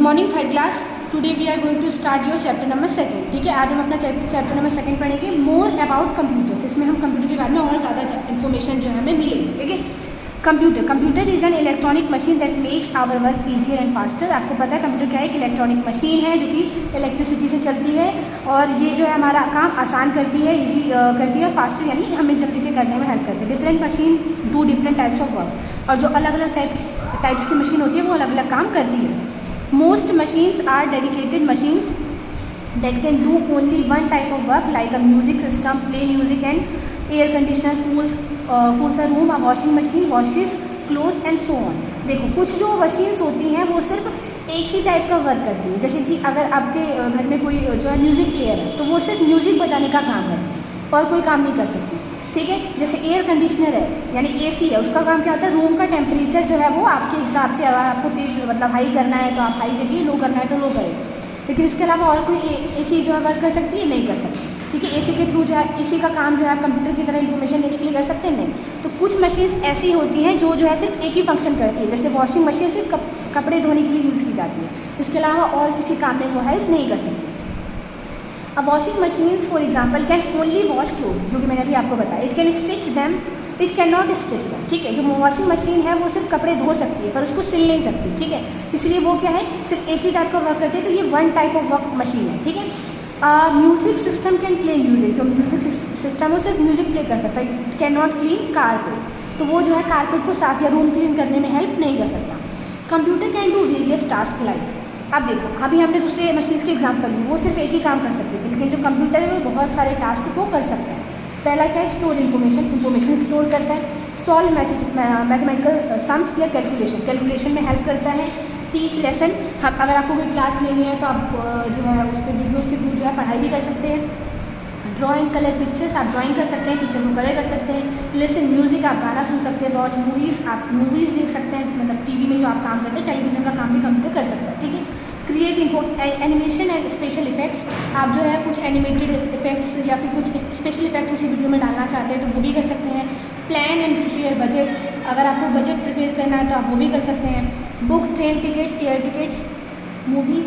Morning third class. Today we are going to start your chapter number 2। ठीक है, आज हम अपना चैप्टर नंबर 2 पढ़ेंगे, मोर अबाउट कंप्यूटर्स। इसमें हम कंप्यूटर के बारे में और ज़्यादा इन्फॉर्मेशन जो है हमें मिलेगी। ठीक है, computer is an electronic machine that makes our work easier and faster. आपको पता है कंप्यूटर क्या है, एक इलेक्ट्रॉनिक मशीन है जो कि इलेक्ट्रिसिटी से चलती है और ये जो है हमारा काम आसान करती है, ईजी करती है, फास्टर यानी हमें जल्दी से करने में हेल्प करती है। Different machine do different types of work, और जो अलग अलग टाइप्स की मशीन होती है वो अलग अलग काम करती है। Most machines are dedicated machines that can do only one type of work, like a music system, play music, and air conditioner cools a room, a washing machine washes clothes and so on। देखो, कुछ जो machines होती हैं वो सिर्फ एक ही type का work करती है। जैसे कि अगर आपके घर में कोई जो है म्यूज़िक प्लेयर है तो वो सिर्फ म्यूज़िक बजाने का काम करे और कोई काम नहीं कर सकती। ठीक है, जैसे एयर कंडीशनर है यानी एसी है, उसका काम क्या होता है, रूम का टेम्परेचर जो है वो आपके हिसाब से, अगर आपको तेज मतलब हाई करना है तो आप हाई करिए, लो करना है तो लो करिए। लेकिन इसके अलावा और कोई एसी जो है वर्क कर सकती है, नहीं कर सकती। ठीक है, एसी के थ्रू जो है एसी का काम जो है कंप्यूटर की तरह इन्फॉर्मेशन लेने के लिए कर सकते हैं, नहीं। तो कुछ मशीन्स ऐसी होती हैं जो है सिर्फ एक ही फंक्शन करती है। जैसे वॉशिंग मशीन सिर्फ कपड़े धोने के लिए यूज़ की जाती है, इसके अलावा और किसी काम में वो हेल्प नहीं कर सकती। A washing machines for example can only wash clothes, जो कि मैंने अभी आपको बताया। It can stitch them, it cannot stitch them। ठीक है, जो वॉशिंग मशीन है वो सिर्फ कपड़े धो सकती है पर उसको सिल नहीं सकती। ठीक है, इसलिए वो क्या है, सिर्फ एक ही टाइप का वर्क करती है, तो ये one type of work machine है। ठीक है, music system can play music, जो म्यूजिक सिस्टम है वो सिर्फ म्यूजिक प्ले कर सकता है। It can not clean carpet, तो वो जो है कारपेट को साफ या रूम क्लीन करने में हेल्प नहीं कर सकता। Computer can do various task like, अब देखो अभी हमने दूसरे मशीन्स के एग्जांपल लिए, वो सिर्फ एक ही काम कर सकते थे, लेकिन जो कंप्यूटर है वो बहुत सारे टास्क को कर सकता है। पहला क्या है, स्टोर इन्फॉर्मेशन स्टोर करता है। सॉल्व मैथमेटिकल सम्स या कैलकुलेशन में हेल्प करता है। टीच लेसन, हम अगर आपको कोई क्लास लेनी है तो आप जो है उस पर वीडियोज़ के थ्रू जो है पढ़ाई भी कर सकते हैं। ड्राइंग कलर पिक्चर्स, आप ड्राइंग कर सकते हैं, टीचर को कलर कर सकते हैं। लिसन म्यूज़िक, आप गाना सुन सकते हैं। वॉच मूवीज़, आप मूवीज़ देख सकते हैं, मतलब टीवी में जो आप काम करते हैं, टेलीविज़न का काम भी कंप्यूटर कर सकता है। ठीक है, create animation and special effects, आप जो है कुछ एनिमेटेड इफेक्ट्स या फिर कुछ स्पेशल इफेक्ट किसी वीडियो में डालना चाहते हैं तो वो भी कर सकते हैं। प्लान एंड प्रिपेयर बजट, अगर आपको बजट प्रिपेयर करना है तो आप वो भी कर सकते हैं। Book train tickets, air tickets, movie.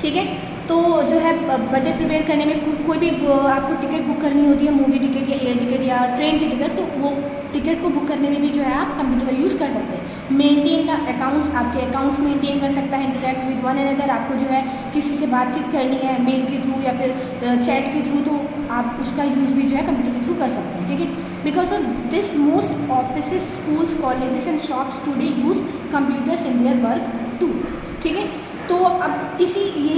ठीक है, तो जो है बजट प्रिपेयर करने में कोई भी आपको टिकट बुक करनी होती है, मूवी टिकट या एयर टिकट या ट्रेन की टिकट, तो वो टिकट को बुक करने में भी जो है आप कंप्यूटर का यूज़ कर सकते हैं। मेंटेन द अकाउंट्स, आपके अकाउंट्स मेंटेन कर सकता है। इंटरेक्ट विद वन अनदर, आपको जो है किसी से बातचीत करनी है मेल के थ्रू या फिर चैट के थ्रू, तो आप उसका यूज़ भी जो है कंप्यूटर के थ्रू कर सकते हैं। ठीक है, because of this most offices, schools, colleges and shops today use computers in their work too. ठीक है, तो अब ये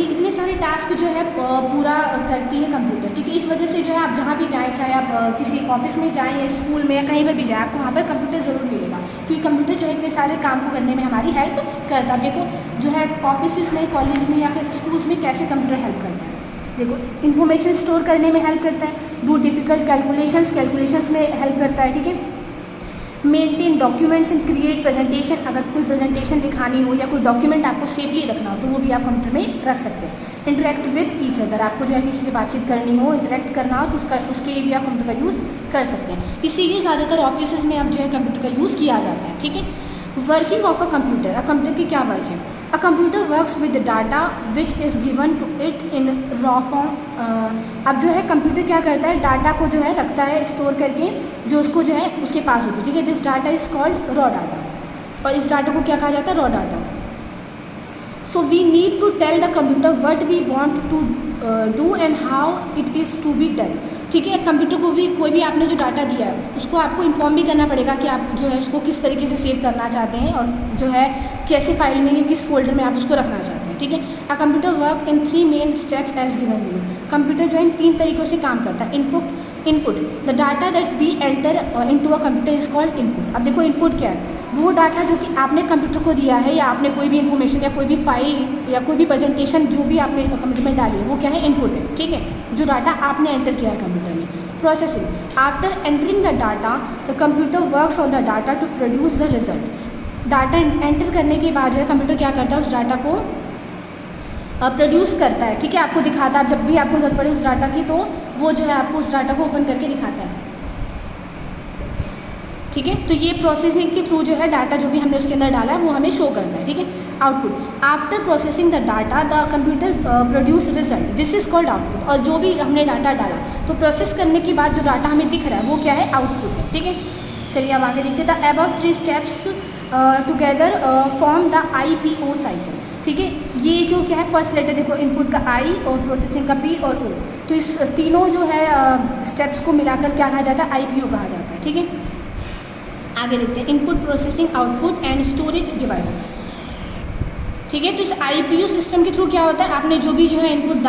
इतने सारे टास्क जो है पूरा करती है कंप्यूटर। ठीक है, इस वजह से जो है आप जहाँ भी जाएँ, चाहे आप किसी ऑफिस में जाएँ या स्कूल में या कहीं पर भी जाएँ, आपको वहाँ पर कंप्यूटर ज़रूर मिलेगा, क्योंकि कंप्यूटर जो है इतने सारे काम को करने में हमारी हेल्प करता है। देखो जो है ऑफिस में, कॉलेज में या फिर स्कूल्स में कैसे कंप्यूटर हेल्प करता है। देखो, इन्फॉर्मेशन स्टोर करने में हेल्प करता है। डू डिफ़िकल्ट कैलकुलेशंस में हेल्प करता है। ठीक है, maintain documents and create presentation, अगर कोई प्रेजेंटेशन दिखानी हो या कोई डॉक्यूमेंट आपको सेफली रखना हो तो वो भी आप कंप्यूटर में रख सकते हैं। इंटरेक्ट विद ईच अदर, आपको जो है किसी से बातचीत करनी हो, इंटरेक्ट करना हो तो उसके लिए भी आप कंप्यूटर का यूज़ कर सकते हैं। इसीलिए ज़्यादातर ऑफिस में अब जो है कंप्यूटर का यूज़ किया जाता है। ठीक है, वर्किंग ऑफ अ कंप्यूटर, अब कंप्यूटर की क्या वर्क है। A computer works with data which is given to it in raw form. अब जो है कंप्यूटर क्या करता है, डाटा को जो है रखता है स्टोर करके, जो उसको जो है उसके पास होती है। ठीक है, this data is called raw data, और इस डाटा को क्या कहा जाता है, raw data. So we need to tell the computer what we want to do and how it is to be done. ठीक है, कंप्यूटर को भी कोई भी आपने जो डाटा दिया है उसको आपको इन्फॉर्म भी करना पड़ेगा कि आप जो है उसको किस तरीके से सेव करना चाहते हैं और जो है कैसे फाइल में या किस फोल्डर में आप उसको रखना चाहते हैं। ठीक है, a computer work in 3 main steps as given below. Computer जो है इन 3 तरीक़ों से काम करता है। Input the data that we enter into a computer is called input. अब देखो इनपुट क्या है, वो डाटा जो कि आपने कंप्यूटर को दिया है या आपने कोई भी इन्फॉर्मेशन या कोई भी फाइल या कोई भी प्रेजेंटेशन जो भी आपने कंप्यूटर में डाली है वो क्या है, इनपुट है। ठीक है, जो डाटा आपने एंटर किया है कंप्यूटर में। Processing, after entering the data the computer works on the data to produce the result. Data enter करने के बाद जो है कंप्यूटर क्या करता है, उस डाटा को प्रोड्यूस करता है। ठीक है, आपको दिखाता है, जब भी आपको जरूरत पड़े उस डाटा की तो वो जो है आपको उस डाटा को ओपन करके दिखाता है। ठीक है। तो ये प्रोसेसिंग के थ्रू जो है डाटा जो भी हमने उसके अंदर डाला है वो हमें शो करता है, ठीक है। Output, after processing the data the computer produce result, this is called output. और जो भी हमने डाटा डाला तो प्रोसेस करने के बाद जो डाटा हमें दिख रहा है वो क्या है, आउटपुट है, ठीक है। चलिए अब आगे देखते हैं। The above 3 steps together form the IPO cycle, ठीक है। ये जो क्या है, फर्स्ट लेटर देखो, इनपुट का I और प्रोसेसिंग का P और O, तो इस तीनों जो है स्टेप्स को मिलाकर क्या कहा जाता है, IPO कहा जाता है, ठीक है। आगे देखते हैं, input processing output and storage devices, ठीक है। तो इस IPO सिस्टम के थ्रू क्या होता है, आपने जो भी जो है इनपुट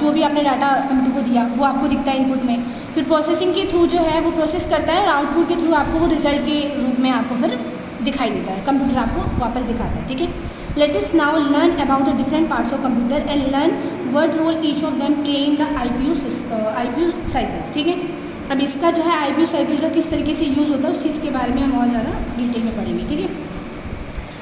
जो भी आपने डाटा कंप्यूटर को दिया वो आपको दिखता है इनपुट में, फिर प्रोसेसिंग के थ्रू जो है वो प्रोसेस करता है और आउटपुट के थ्रू आपको वो रिजल्ट के रूप में आपको फिर दिखाई देता है, कंप्यूटर आपको वापस दिखाता है, ठीक है। Let us now learn about the different parts of computer and learn what role each of them play in the IPO cycle, ठीक है। अब इसका जो है IPO साइकिल का किस तरीके से यूज़ होता है उस चीज़ के बारे में हम और ज़्यादा डिटेल में पढ़ेंगे, ठीक है।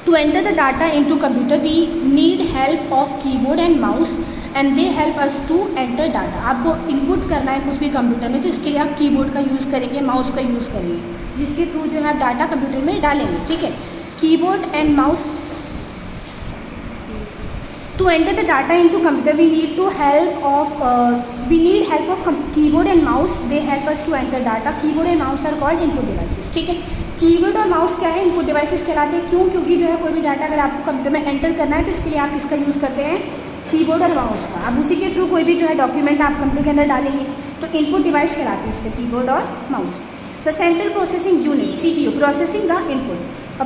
To enter the data into computer, we need help of keyboard and mouse, and they help us to enter data. आपको इनपुट करना है कुछ भी कंप्यूटर में, तो इसके लिए आप कीबोर्ड का यूज़ करेंगे, माउस का यूज़ करेंगे, जिसके थ्रू जो है आप डाटा कंप्यूटर में डालेंगे, ठीक है। Keyboard and mouse, to enter the data into computer we need help of keyboard and mouse, they help us to enter data. Keyboard and mouse are called input devices, ठीक है। Keyboard और mouse क्या है, input devices कहलाते हैं। क्यों? क्योंकि जो है कोई भी डाटा अगर आपको कंप्यूटर में एंटर करना है तो इसके लिए आप किसका यूज़ करते हैं, कीबोर्ड और माउस का। अब उसी के थ्रू कोई भी जो है डॉक्यूमेंट आप कंप्यूटर के अंदर डालेंगे तो इनपुट डिवाइस कहलाते हैं इसलिए कीबोर्ड और mouse. The central processing unit CPU processing the input,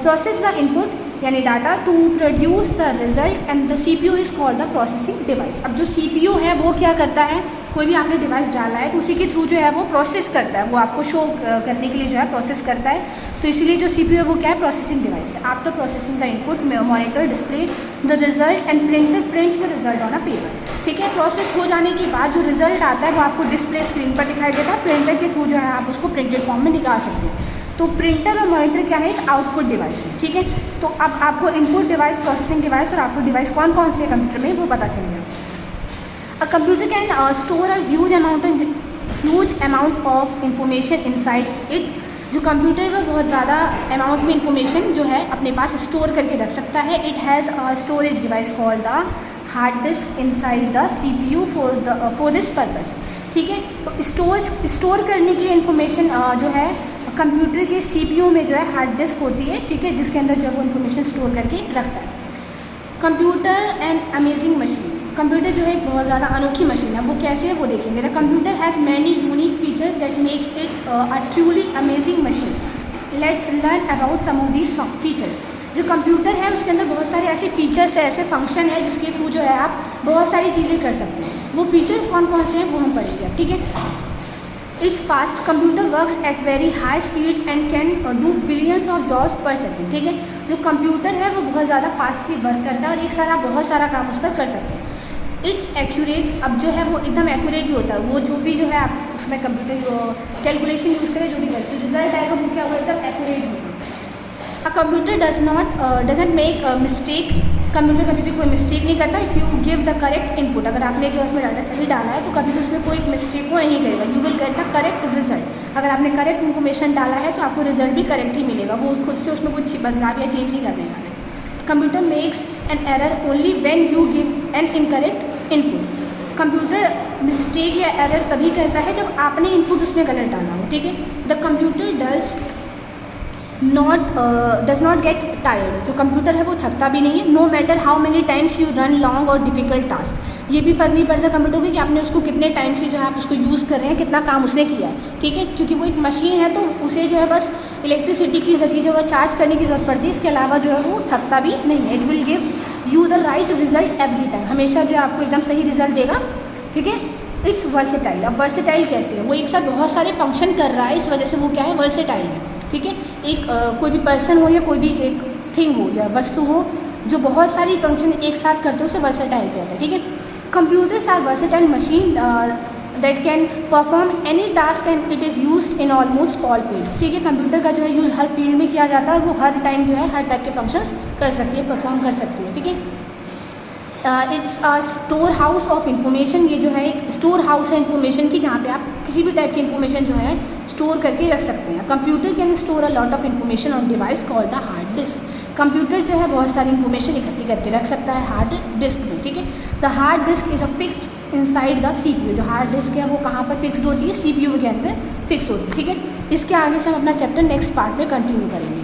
process the input यानी data to produce the result and the CPU is called the processing device. अब जो CPU है वो क्या करता है, कोई भी आपने डिवाइस डाला है तो उसी के थ्रू जो है वो प्रोसेस करता है, वो आपको शो करने के लिए जो है प्रोसेस करता है, तो इसीलिए जो CPU है वो क्या है, प्रोसेसिंग डिवाइस है। After processing the input monitor display the result and printer prints the result on a paper, ठीक है। प्रोसेस हो जाने के बाद जो रिजल्ट आता है वो आपको डिस्प्ले स्क्रीन पर दिखाई देता है, प्रिंटर के थ्रू जो है आप उसको प्रिंटेड फॉर्म में निकाल सकते हैं। तो प्रिंटर और मॉनिटर क्या है, एक आउटपुट डिवाइस है, ठीक है। तो अब आपको इनपुट डिवाइस, प्रोसेसिंग डिवाइस और आउटपुट डिवाइस कौन कौन से कंप्यूटर में वो पता चल गया। A computer can store a huge amount of information inside it, जो कंप्यूटर है बहुत ज़्यादा अमाउंट में इंफॉर्मेशन जो है अपने पास स्टोर करके रख सकता है। It has a storage device called the hard disk inside the CPU for this purpose, ठीक है। तो स्टोर करने के लिए इंफॉर्मेशन जो है कंप्यूटर के CPU में जो है हार्ड डिस्क होती है, ठीक है, जिसके अंदर जो वो इन्फॉर्मेशन स्टोर करके रखता है। Computer and amazing machine, computer जो है एक बहुत ज़्यादा अनोखी मशीन है, वो कैसे है वो देखेंगे। The computer has many unique features that make it a truly amazing machine. Let's learn about some of these features. जो कंप्यूटर है उसके अंदर बहुत सारे ऐसे फीचर्स है, ऐसे फंक्शन है जिसके थ्रू जो है आप बहुत सारी चीज़ें कर सकते हैं। वो फीचर्स कौन कौन से हैं वो हम पढ़ेंगे, ठीक है। It's fast, computer works at very high speed and can do billions of jobs पर सेकेंड, ठीक है। जो कंप्यूटर है वो बहुत ज़्यादा फास्टली वर्क करता है और एक साथ आप बहुत सारा काम उस पर कर सकते हैं। इट्स एक्यूरेट, अब जो है वो एकदम एक्यूरेट भी होता है, वो जो भी जो है आप उसमें कंप्यूटर कैलकुलेशन यूज़ करें जो भी करते हैं रिजल्ट आएगा वो क्या होगा, एकदम एक्यूरेट होगा। A computer doesn't make mistake, computer कभी भी कोई मिस्टेक नहीं करता। If you give the correct input, अगर आपने जो उसमें डाटा सही डाला है तो कभी भी उसमें कोई मिस्टेक वो नहीं करेगा। You will get the correct result, अगर आपने करेक्ट इन्फॉर्मेशन डाला है तो आपको रिजल्ट भी करेक्ट ही मिलेगा, वो खुद से उसमें कुछ बदलाव या चेंज नहीं करने वाले। Computer makes an error only when you give an incorrect input, computer mistake या एरर तभी करता है जब आपने इनपुट उसमें गलत डाला हो, ठीक है। The computer does not get tired, जो कंप्यूटर है वो थकता भी नहीं है। No matter how many times you run long और डिफिकल्ट टास्क, ये भी फ़र्क नहीं पड़ता कंप्यूटर में कि आपने उसको कितने टाइम से जो है आप उसको यूज़ कर रहे हैं, कितना काम उसने किया है, ठीक है। क्योंकि वो एक मशीन है तो उसे जो है बस इलेक्ट्रिसिटी की जरिए जो है चार्ज करने की ज़रूरत पड़ती है, इसके अलावा जो है वो थकता भी नहीं है। It will give you the right result every time, हमेशा जो है आपको एकदम सही रिजल्ट देगा, ठीक है। इट्स वर्सेटाइल, अब वर्सेटाइल कैसे है, वो एक साथ बहुत सारे फंक्शन कर रहा है, इस वजह से वो क्या है, वर्सेटाइल है, ठीक है। एक कोई भी पर्सन हो या कोई भी एक थिंग हो या वस्तु हो जो बहुत सारी फंक्शन एक साथ करते हो उसे वर्सेटाइल कहते हैं, ठीक है। Computers are versatile machine that can perform any task and it is used in almost all fields, ठीक है। कंप्यूटर का जो है यूज़ हर फील्ड में किया जाता है, वो हर टाइम जो है हर टाइप के फंक्शंस कर सकती है, परफॉर्म कर सकती है, ठीक है। It's a store house of information, ये जो है एक स्टोर हाउस है इन्फॉर्मेशन की, जहाँ पे आप किसी भी टाइप की इन्फॉर्मेशन जो है स्टोर करके रख सकते हैं। Computer can store a lot of information on device called the hard disk. Computer जो है बहुत सारी इन्फॉर्मेशन इकट्ठी करके रख सकता है हार्ड डिस्क में, ठीक है। The hard disk is a fixed inside the CPU। जो हार्ड डिस्क है वो कहाँ पर फिक्स्ड होती है, CPU के अंदर फिक्स होती है, ठीक है। इसके आगे से हम अपना चैप्टर नेक्स्ट पार्ट में कंटिन्यू करेंगे।